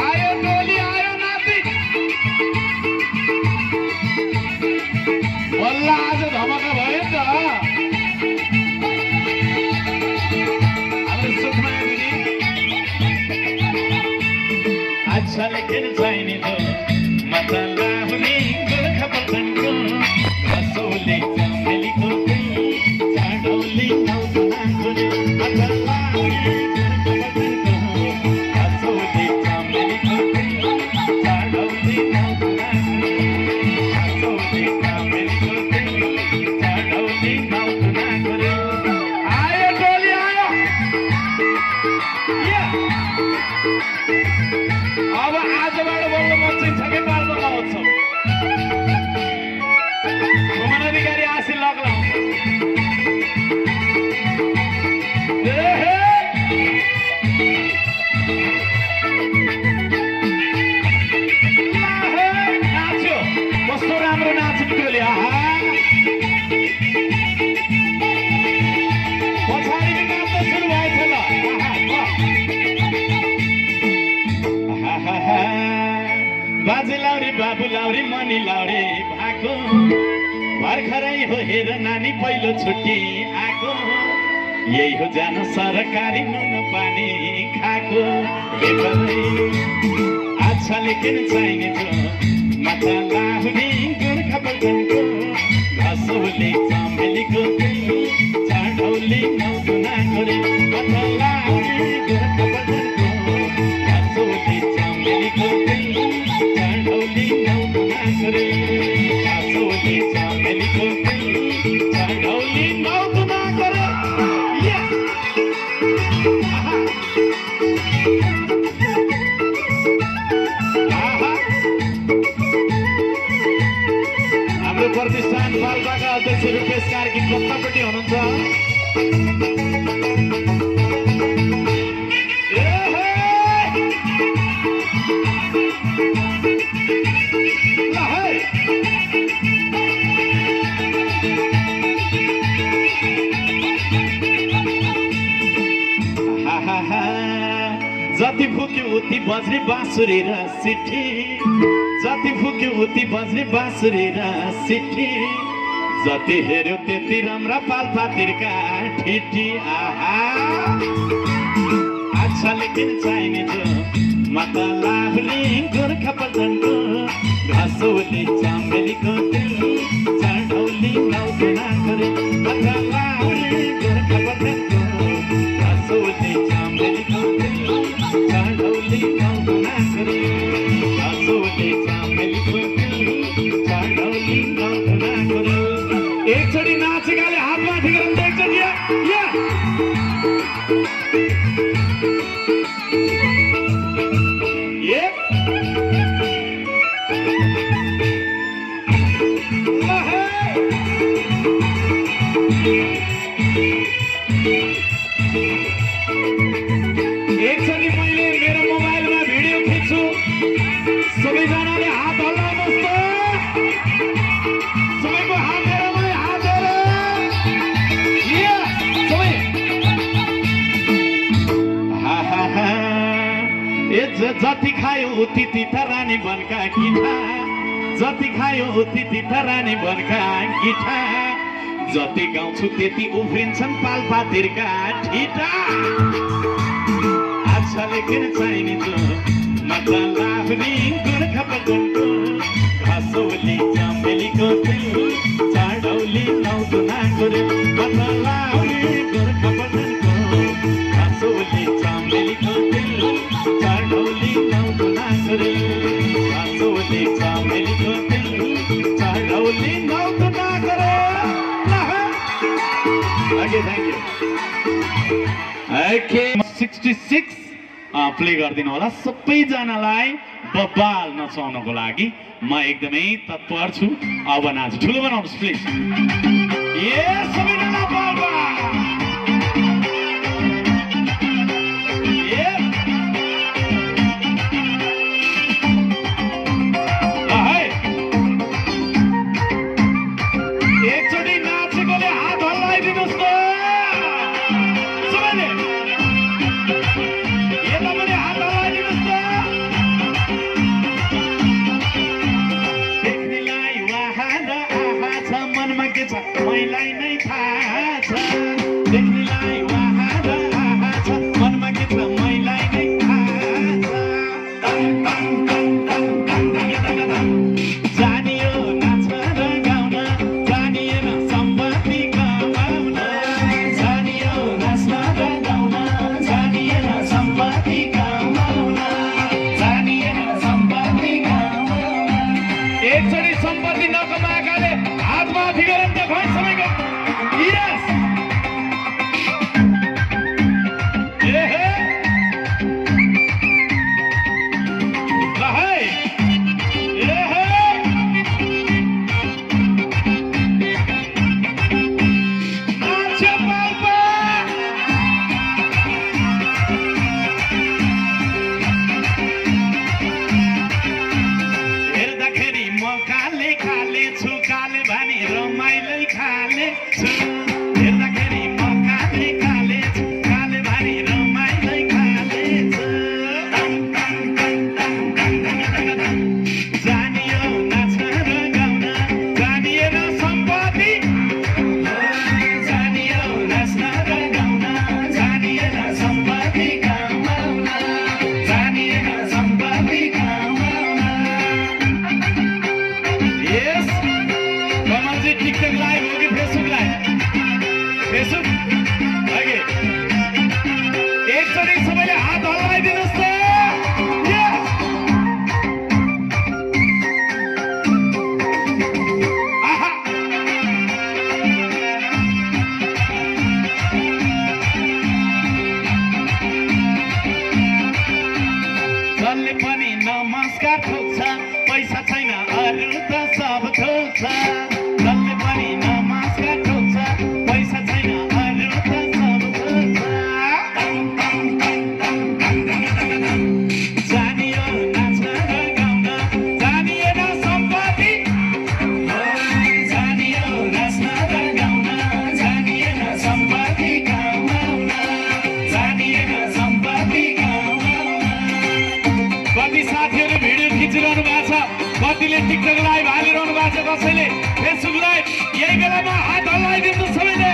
आयो टोली आयो नाति बल्ल आज धमाका भयो नि त हाम्रो सुखमाया दिदी अच्छा लेकिन चाहिने त मतला हुने गोर्खा पल्टनको घसौले चमेलीको चाडौली नौतनाको मतला हुने घसौले चमेलीको चाडौली नौतनाको घसौले चमेलीको चाडौली नौतनाको आयो टोली आयो अब आजबाट बल्ल मचिन्छ के पाल्दो महोत्सव भ्रमण अधिकारी आशी लग्ला नाच्यो कस्तो राम्रो नाच्यो टोली पछाडि नाच्न सुरु भएछ ल बाजे लाउरी बाबु लाउरी मनी लाउरी भएको भर्खरै हो हेर नानी पहिलो छुट्टी आएको यही हो जान सरकारी नुन पानी खाएको अच्छा लेकिन चाहिने जो माथा लाहुने गोर्खा पल्टनको घसौले चमेलीको चाडौली नौतनाको माथा लाहुने गोर्खा पल्टनको घसौले चमेलीको चाडौली नौतनाको घसौले चमेलीको चाडौली नौतनाको हाम्रो प्रतिष्ठान पाल्पाका अध्यक्ष रूपेश कार्की कतापट्टि हुनुहुन्छ जति फुक्यो उति बज्ने बाँसुरी र सिठी जति फुक्यो उति बज्ने बाँसुरी र सिठी जति हेर्यो त्यति राम्रा पाल्पातिरका ठिठी अच्छा लेकिन चाहिने जो माता लाहुने गोर्खा पल्टनको घसौले चमेलीको चाडौली नौतनाको माता लाहुने गोर्खा पल्टनको घसौले चमेलीको चाडौली नौतनाको घसौले चमेलीको चाडौली नौतनाको एकचोटि नाचेकाले हात माथि गरौँ एकचोटि एकचोटि मैले मेरो मोबाइलमा भिडियो खिच्छु सबैजनाले हात हल्लाउनुहोस् त सबैको हात हेरमै हात हेर जति खायो उति तिता रानी बनका गिठा जति खायो उति तिता रानी बनका गिठा जति गाउँछु त्यति उफ्रिन्छन् पाल्पातिरका ठिटा अच्छा लेकिन चाहिने जो माता लाहुने गोर्खा पल्टनको घसौले चमेलीको चाडौली नौतनाको माता लाहुने गोर्खा पल्टनको घसौले चमेलीको चाडौली नौतनाको घसौले चमेलीको चाडौली नौतनाको Okay, thank you. Okay, 66 play गर्दिनु होला सबैजनालाई बब्बाल नचाउनको लागि म एकदमै तत्पर छु अब नाच ठुलो बनाउनुस् प्लिज ए सबैजना बब्बाल एकचोटि नाचेकोले हात हल्लाइदिनुस् न सबैले कति साथीहरूले भिडियो खिचिरहनु भएको छ, कतिले टिकटक लाइभ हालिरहनु भएको छ, कसैले फेसबुक लाइभ। यही बेलामा हात हल्लाइदिनु सबैले।